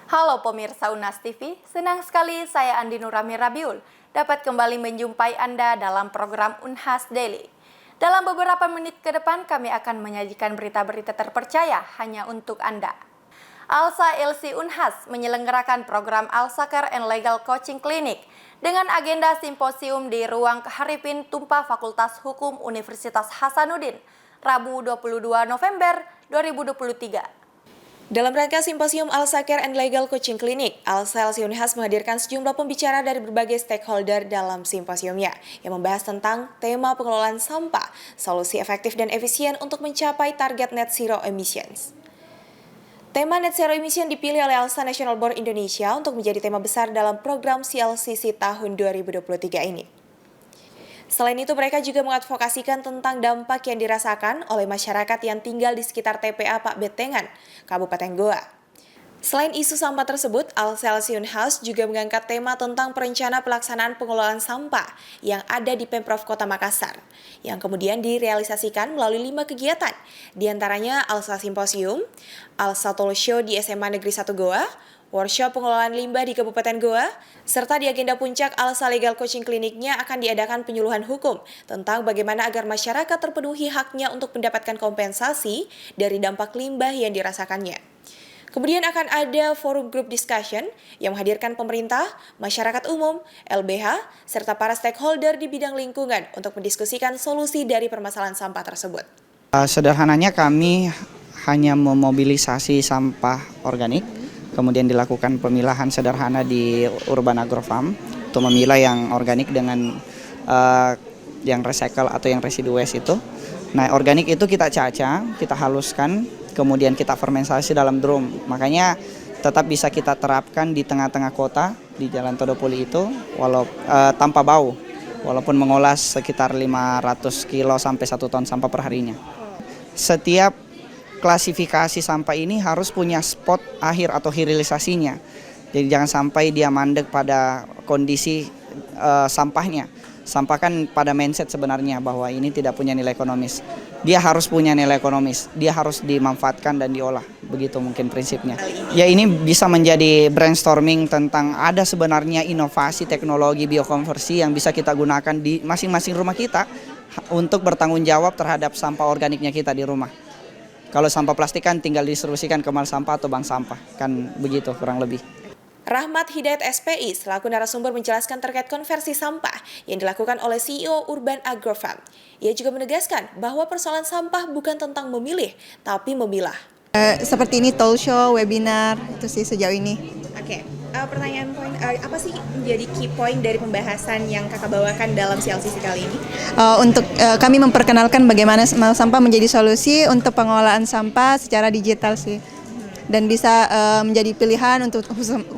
Halo pemirsa Unas TV, senang sekali saya Andi Nurami Rabiul dapat kembali menjumpai Anda dalam program Unhas Daily. Dalam beberapa menit ke depan kami akan menyajikan berita-berita terpercaya hanya untuk Anda. Alsa LC Unhas menyelenggarakan program Alsaker and Legal Coaching Clinic dengan agenda simposium di Ruang Keharipin Tumpah Fakultas Hukum Universitas Hasanuddin, Rabu 22 November 2023. Dalam rangka simposium Alsaker and Legal Coaching Clinic, Alsa LC Unhas menghadirkan sejumlah pembicara dari berbagai stakeholder dalam simposiumnya yang membahas tentang tema pengelolaan sampah, solusi efektif dan efisien untuk mencapai target net zero emissions. Tema Net Zero Emission dipilih oleh Alsa National Board Indonesia untuk menjadi tema besar dalam program CLCC tahun 2023 ini. Selain itu, mereka juga mengadvokasikan tentang dampak yang dirasakan oleh masyarakat yang tinggal di sekitar TPA Pak Betengan, Kabupaten Goa. Selain isu sampah tersebut, Alsa LC Unhas juga mengangkat tema tentang perencana pelaksanaan pengelolaan sampah yang ada di Pemprov Kota Makassar, yang kemudian direalisasikan melalui 5 kegiatan, diantaranya Alsa Simposium, Alsa Talk Show di SMA Negeri 1 Goa, workshop pengelolaan limbah di Kabupaten Goa, serta di agenda puncak Alsa Legal Coaching Clinic-nya akan diadakan penyuluhan hukum tentang bagaimana agar masyarakat terpenuhi haknya untuk mendapatkan kompensasi dari dampak limbah yang dirasakannya. Kemudian akan ada forum group discussion yang menghadirkan pemerintah, masyarakat umum, LBH, serta para stakeholder di bidang lingkungan untuk mendiskusikan solusi dari permasalahan sampah tersebut. Sederhananya kami hanya memobilisasi sampah organik, kemudian dilakukan pemilahan sederhana di Urban Agrofarm untuk memilah yang organik dengan yang recycle atau yang residu waste itu. Nah, organik itu kita caca, kita haluskan, kemudian kita fermentasi dalam drum. Makanya tetap bisa kita terapkan di tengah-tengah kota, di Jalan Todopuli itu, tanpa bau, walaupun mengolah sekitar 500 kilo sampai 1 ton sampah per harinya. Setiap klasifikasi sampah ini harus punya spot akhir atau hilirisasinya. Jadi jangan sampai dia mandek pada kondisi sampahnya. Sampah kan pada mindset sebenarnya bahwa ini tidak punya nilai ekonomis. Dia harus punya nilai ekonomis, dia harus dimanfaatkan dan diolah. Begitu mungkin prinsipnya. Ya, ini bisa menjadi brainstorming tentang ada sebenarnya inovasi teknologi biokonversi yang bisa kita gunakan di masing-masing rumah kita untuk bertanggung jawab terhadap sampah organiknya kita di rumah. Kalau sampah plastik kan tinggal didistribusikan ke mal sampah atau bank sampah, kan begitu kurang lebih. Rahmat Hidayat SPI selaku narasumber menjelaskan terkait konversi sampah yang dilakukan oleh CEO Urban Agrofarm. Ia juga menegaskan bahwa persoalan sampah bukan tentang memilih, tapi memilah. Seperti ini talk show, webinar, itu sih sejauh ini. Oke. Pertanyaan poin, apa sih menjadi key point dari pembahasan yang kakak bawakan dalam CLCC kali ini? Untuk kami memperkenalkan bagaimana sampah menjadi solusi untuk pengelolaan sampah secara digital sih. Dan bisa menjadi pilihan untuk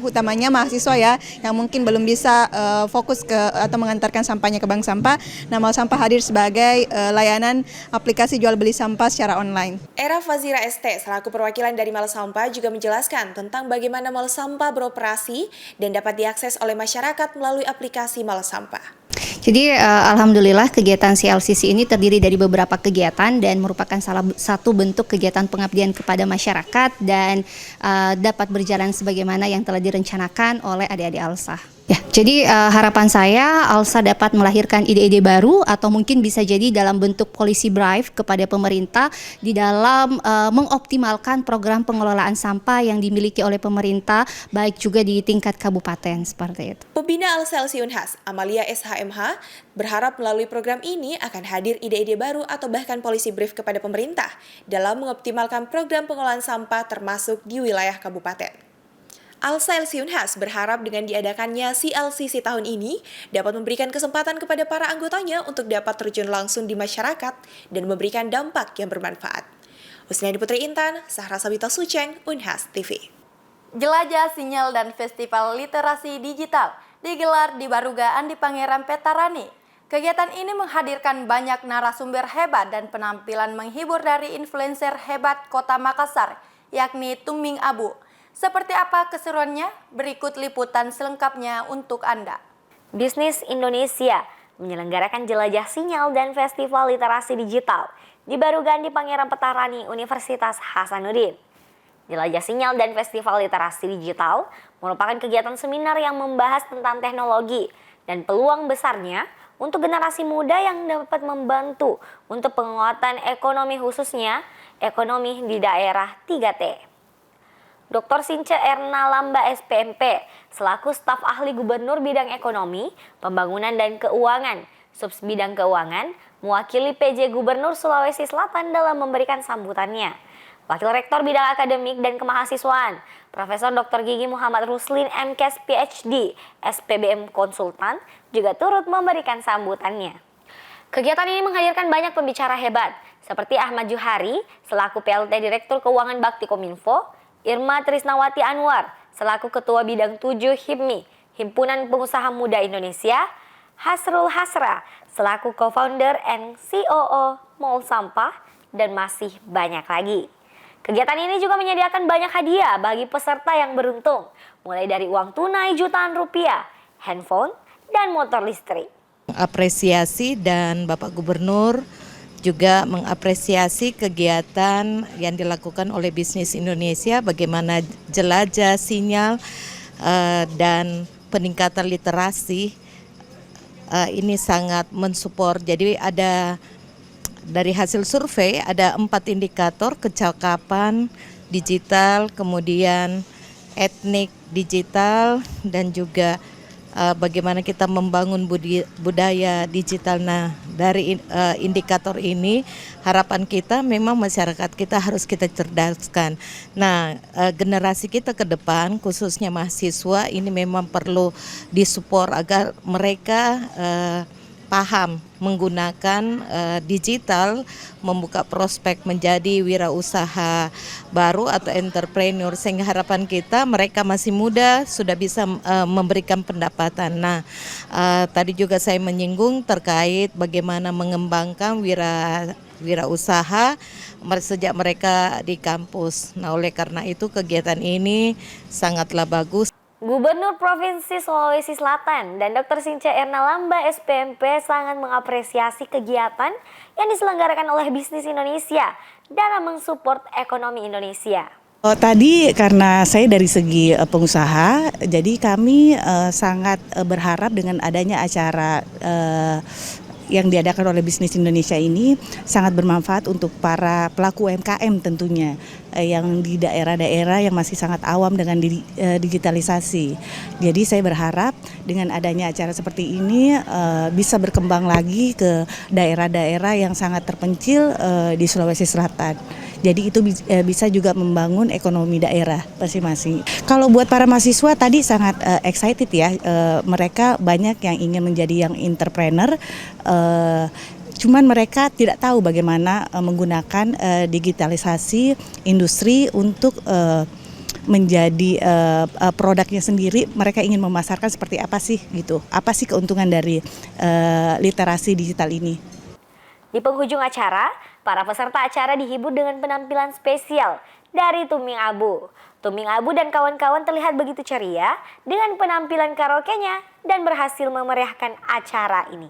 utamanya mahasiswa ya yang mungkin belum bisa fokus ke atau mengantarkan sampahnya ke bank sampah. Nah, Mal Sampah hadir sebagai layanan aplikasi jual beli sampah secara online. Era Fazira ST selaku perwakilan dari Mal Sampah juga menjelaskan tentang bagaimana Mal Sampah beroperasi dan dapat diakses oleh masyarakat melalui aplikasi Mal Sampah. Jadi alhamdulillah kegiatan CLCC ini terdiri dari beberapa kegiatan dan merupakan salah satu bentuk kegiatan pengabdian kepada masyarakat dan dapat berjalan sebagaimana yang telah direncanakan oleh adik-adik Alsa. Ya, jadi harapan saya Alsa dapat melahirkan ide-ide baru atau mungkin bisa jadi dalam bentuk policy brief kepada pemerintah di dalam mengoptimalkan program pengelolaan sampah yang dimiliki oleh pemerintah baik juga di tingkat kabupaten seperti itu. Pembina Alsa LC Unhas, Amalia SHMH, berharap melalui program ini akan hadir ide-ide baru atau bahkan policy brief kepada pemerintah dalam mengoptimalkan program pengelolaan sampah termasuk di wilayah kabupaten. Alsa LC Unhas berharap dengan diadakannya CLCC tahun ini dapat memberikan kesempatan kepada para anggotanya untuk dapat terjun langsung di masyarakat dan memberikan dampak yang bermanfaat. Husniadi Putri Intan, Sahra Sabita Suceng, Unhas TV. Jelajah Sinyal dan Festival Literasi Digital digelar di Baruga Andi Pangeran Petarani. Kegiatan ini menghadirkan banyak narasumber hebat dan penampilan menghibur dari influencer hebat Kota Makassar, yakni Tuming Abu. Seperti apa keseruannya? Berikut liputan selengkapnya untuk Anda. Bisnis Indonesia menyelenggarakan Jelajah Sinyal dan Festival Literasi Digital di Baruga Andi Pangeran Petarani, Universitas Hasanuddin. Jelajah Sinyal dan Festival Literasi Digital merupakan kegiatan seminar yang membahas tentang teknologi dan peluang besarnya untuk generasi muda yang dapat membantu untuk penguatan ekonomi, khususnya ekonomi di daerah 3T. Dr. Since Erna Lamba SPMP selaku staf ahli Gubernur bidang ekonomi, pembangunan dan keuangan, Subsbidang Keuangan, mewakili PJ Gubernur Sulawesi Selatan dalam memberikan sambutannya. Wakil Rektor Bidang Akademik dan Kemahasiswaan, Profesor Dr. Gigi Muhammad Ruslin MKes PhD, SPBM Konsultan, juga turut memberikan sambutannya. Kegiatan ini menghadirkan banyak pembicara hebat, seperti Ahmad Juhari selaku PLT Direktur Keuangan Bakti Kominfo, Irma Trisnawati Anwar selaku Ketua Bidang 7 HIPMI, Himpunan Pengusaha Muda Indonesia, Hasrul Hasra selaku Co-founder and COO Mall Sampah, dan masih banyak lagi. Kegiatan ini juga menyediakan banyak hadiah bagi peserta yang beruntung, mulai dari uang tunai jutaan rupiah, handphone, dan motor listrik. Apresiasi dan Bapak Gubernur juga mengapresiasi kegiatan yang dilakukan oleh Bisnis Indonesia, bagaimana jelajah sinyal dan peningkatan literasi ini sangat mensupport. Jadi ada dari hasil survei ada 4 indikator: kecakapan digital, kemudian etnik digital, dan juga bagaimana kita membangun budaya digital. Nah, dari indikator ini harapan kita memang masyarakat kita harus kita cerdaskan. Nah, generasi kita ke depan khususnya mahasiswa ini memang perlu disupport agar mereka paham menggunakan digital, membuka prospek menjadi wirausaha baru atau entrepreneur, sehingga harapan kita mereka masih muda sudah bisa memberikan pendapatan. Nah, tadi juga saya menyinggung terkait bagaimana mengembangkan wirausaha sejak mereka di kampus. Nah, oleh karena itu kegiatan ini sangatlah bagus. Gubernur Provinsi Sulawesi Selatan dan Dr. Since Erna Lamba SPMP sangat mengapresiasi kegiatan yang diselenggarakan oleh Bisnis Indonesia dalam mensupport ekonomi Indonesia. Tadi karena saya dari segi pengusaha, jadi kami sangat berharap dengan adanya acara yang diadakan oleh Bisnis Indonesia ini sangat bermanfaat untuk para pelaku UMKM tentunya, yang di daerah-daerah yang masih sangat awam dengan digitalisasi. Jadi saya berharap dengan adanya acara seperti ini bisa berkembang lagi ke daerah-daerah yang sangat terpencil di Sulawesi Selatan. Jadi itu bisa juga membangun ekonomi daerah masing-masing. Kalau buat para mahasiswa tadi sangat excited ya, mereka banyak yang ingin menjadi yang entrepreneur, cuman mereka tidak tahu bagaimana menggunakan digitalisasi industri untuk menjadi produknya sendiri. Mereka ingin memasarkan seperti apa sih gitu, apa sih keuntungan dari literasi digital ini. Di penghujung acara, para peserta acara dihibur dengan penampilan spesial dari Tuming Abu. Tuming Abu dan kawan-kawan terlihat begitu ceria dengan penampilan karaoke-nya dan berhasil memeriahkan acara ini.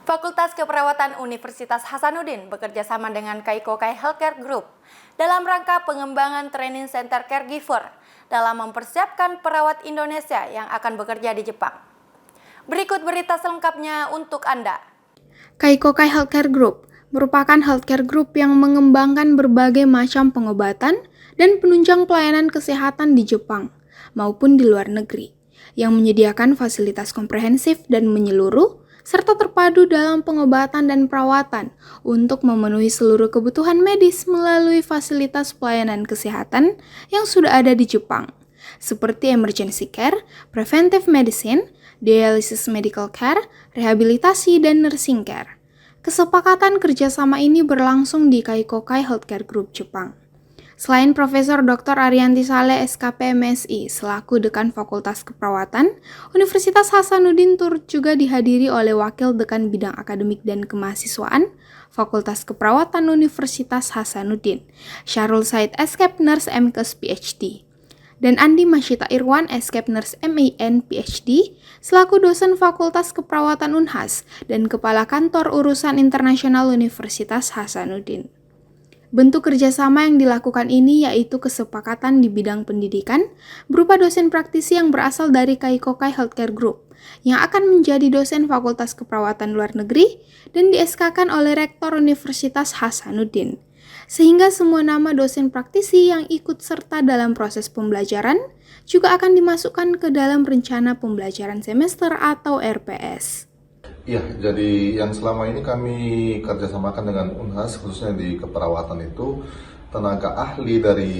Fakultas Keperawatan Universitas Hasanuddin bekerja sama dengan Kaikokai Healthcare Group dalam rangka pengembangan training center caregiver dalam mempersiapkan perawat Indonesia yang akan bekerja di Jepang. Berikut berita selengkapnya untuk Anda. Kaikokai Healthcare Group merupakan healthcare group yang mengembangkan berbagai macam pengobatan dan penunjang pelayanan kesehatan di Jepang maupun di luar negeri, yang menyediakan fasilitas komprehensif dan menyeluruh serta terpadu dalam pengobatan dan perawatan untuk memenuhi seluruh kebutuhan medis melalui fasilitas pelayanan kesehatan yang sudah ada di Jepang, seperti emergency care, preventive medicine, dialysis medical care, rehabilitasi, dan nursing care. Kesepakatan kerjasama ini berlangsung di Kaikokai Healthcare Group Jepang. Selain Profesor Dr. Arianti Saleh SKP MSI selaku Dekan Fakultas Keperawatan, Universitas Hasanuddin turut juga dihadiri oleh Wakil Dekan Bidang Akademik dan Kemahasiswaan Fakultas Keperawatan Universitas Hasanuddin, Syarul Said SKP Nurse MKes PhD, dan Andi Masyita Irwan SKP Nurse MIN PhD selaku dosen Fakultas Keperawatan Unhas dan Kepala Kantor Urusan Internasional Universitas Hasanuddin. Bentuk kerjasama yang dilakukan ini yaitu kesepakatan di bidang pendidikan berupa dosen praktisi yang berasal dari Kaikokai Healthcare Group yang akan menjadi dosen Fakultas Keperawatan Luar Negeri dan di-SK-kan oleh Rektor Universitas Hasanuddin. Sehingga semua nama dosen praktisi yang ikut serta dalam proses pembelajaran juga akan dimasukkan ke dalam rencana pembelajaran semester atau RPS. Iya, jadi yang selama ini kami kerjasamakan dengan Unhas, khususnya di keperawatan itu, tenaga ahli dari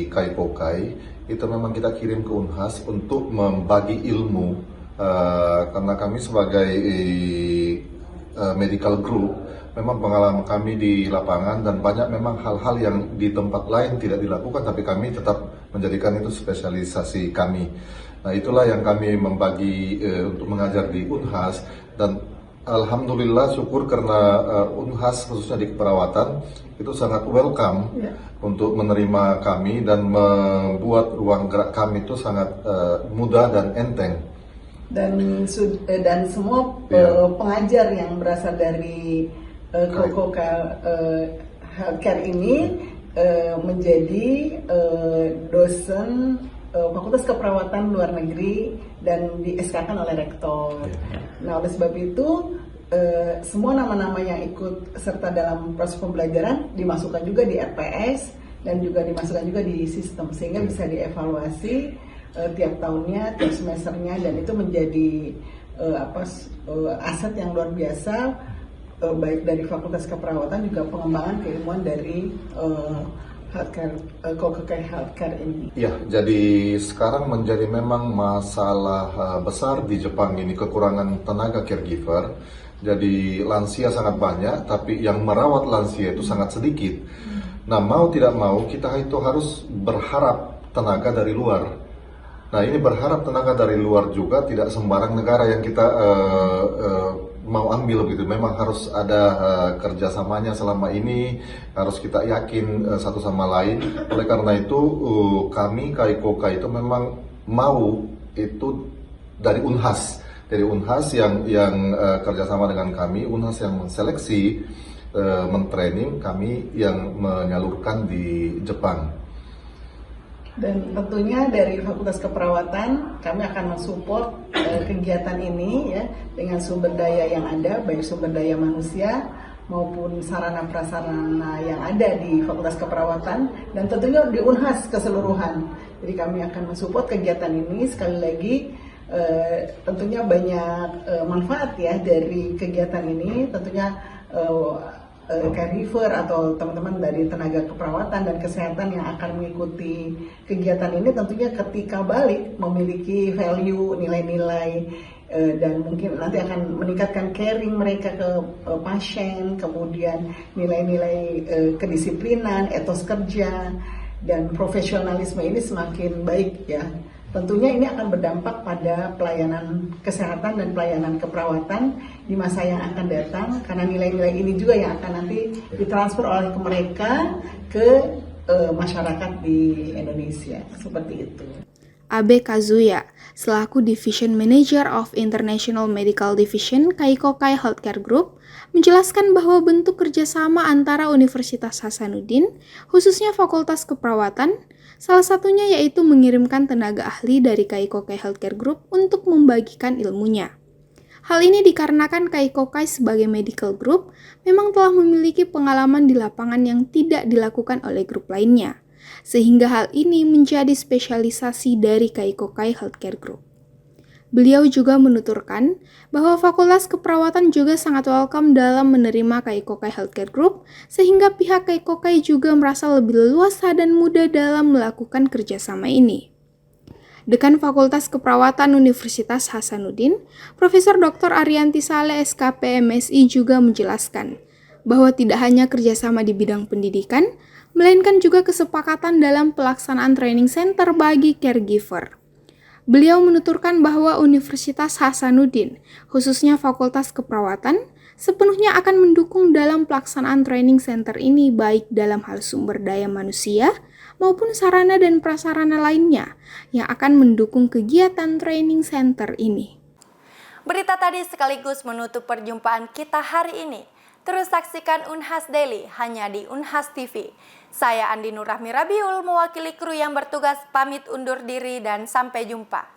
Kaikokai, itu memang kita kirim ke Unhas untuk membagi ilmu, karena kami sebagai medical group, memang pengalaman kami di lapangan dan banyak memang hal-hal yang di tempat lain tidak dilakukan, tapi kami tetap menjadikan itu spesialisasi kami. Nah, itulah yang kami membagi untuk mengajar di Unhas, dan alhamdulillah syukur karena Unhas khususnya di keperawatan itu sangat welcome untuk menerima kami dan membuat ruang gerak kami itu sangat mudah dan enteng. Dan semua pengajar yang berasal dari Kaikokai Healthcare ini menjadi dosen Fakultas Keperawatan Luar Negeri dan di-SK-kan oleh Rektor. Nah, oleh sebab itu semua nama-nama yang ikut serta dalam proses pembelajaran dimasukkan juga di RPS dan juga dimasukkan juga di sistem sehingga bisa dievaluasi tiap tahunnya, tiap semesternya, dan itu menjadi aset yang luar biasa baik dari Fakultas Keperawatan juga pengembangan keilmuan dari Kaikokai Healthcare ini. Ya, jadi sekarang menjadi memang masalah besar di Jepang ini, kekurangan tenaga caregiver. Jadi lansia sangat banyak, tapi yang merawat lansia itu sangat sedikit. Nah, mau tidak mau kita itu harus berharap tenaga dari luar. Nah, ini berharap tenaga dari luar juga tidak sembarang negara yang kita mau ambil begitu. Memang harus ada kerjasamanya selama ini, harus kita yakin satu sama lain. Oleh karena itu kami Kaikokai itu memang mau itu dari Unhas, yang kerjasama dengan kami, Unhas yang menseleksi, mentraining, kami yang menyalurkan di Jepang. Dan tentunya dari Fakultas Keperawatan kami akan mensupport kegiatan ini ya dengan sumber daya yang ada, baik sumber daya manusia maupun sarana prasarana yang ada di Fakultas Keperawatan dan tentunya di Unhas keseluruhan. Jadi kami akan mensupport kegiatan ini. Sekali lagi tentunya banyak manfaat ya dari kegiatan ini. Tentunya caregiver atau teman-teman dari tenaga keperawatan dan kesehatan yang akan mengikuti kegiatan ini tentunya ketika balik memiliki value, nilai-nilai dan mungkin nanti akan meningkatkan caring mereka ke pasien, kemudian nilai-nilai kedisiplinan, etos kerja dan profesionalisme ini semakin baik ya. Tentunya ini akan berdampak pada pelayanan kesehatan dan pelayanan keperawatan di masa yang akan datang, karena nilai-nilai ini juga yang akan nanti ditransfer oleh mereka ke masyarakat di Indonesia, seperti itu. Abe Kazuya, selaku Division Manager of International Medical Division Kaikokai Healthcare Group, menjelaskan bahwa bentuk kerjasama antara Universitas Hasanuddin, khususnya Fakultas Keperawatan, salah satunya yaitu mengirimkan tenaga ahli dari Kaikokai Healthcare Group untuk membagikan ilmunya. Hal ini dikarenakan Kaikokai sebagai medical group memang telah memiliki pengalaman di lapangan yang tidak dilakukan oleh grup lainnya, sehingga hal ini menjadi spesialisasi dari Kaikokai Healthcare Group. Beliau juga menuturkan bahwa Fakultas Keperawatan juga sangat welcome dalam menerima Kaikokai Healthcare Group, sehingga pihak Kaikokai juga merasa lebih leluasa dan mudah dalam melakukan kerjasama ini. Dekan Fakultas Keperawatan Universitas Hasanuddin, Profesor Dr. Arianti Saleh SKP MSI juga menjelaskan bahwa tidak hanya kerjasama di bidang pendidikan, melainkan juga kesepakatan dalam pelaksanaan training center bagi caregiver. Beliau menuturkan bahwa Universitas Hasanuddin, khususnya Fakultas Keperawatan, sepenuhnya akan mendukung dalam pelaksanaan training center ini baik dalam hal sumber daya manusia maupun sarana dan prasarana lainnya yang akan mendukung kegiatan training center ini. Berita tadi sekaligus menutup perjumpaan kita hari ini. Terus saksikan Unhas Daily hanya di Unhas TV. Saya Andi Nur Rahmi Rabiul mewakili kru yang bertugas pamit undur diri dan sampai jumpa.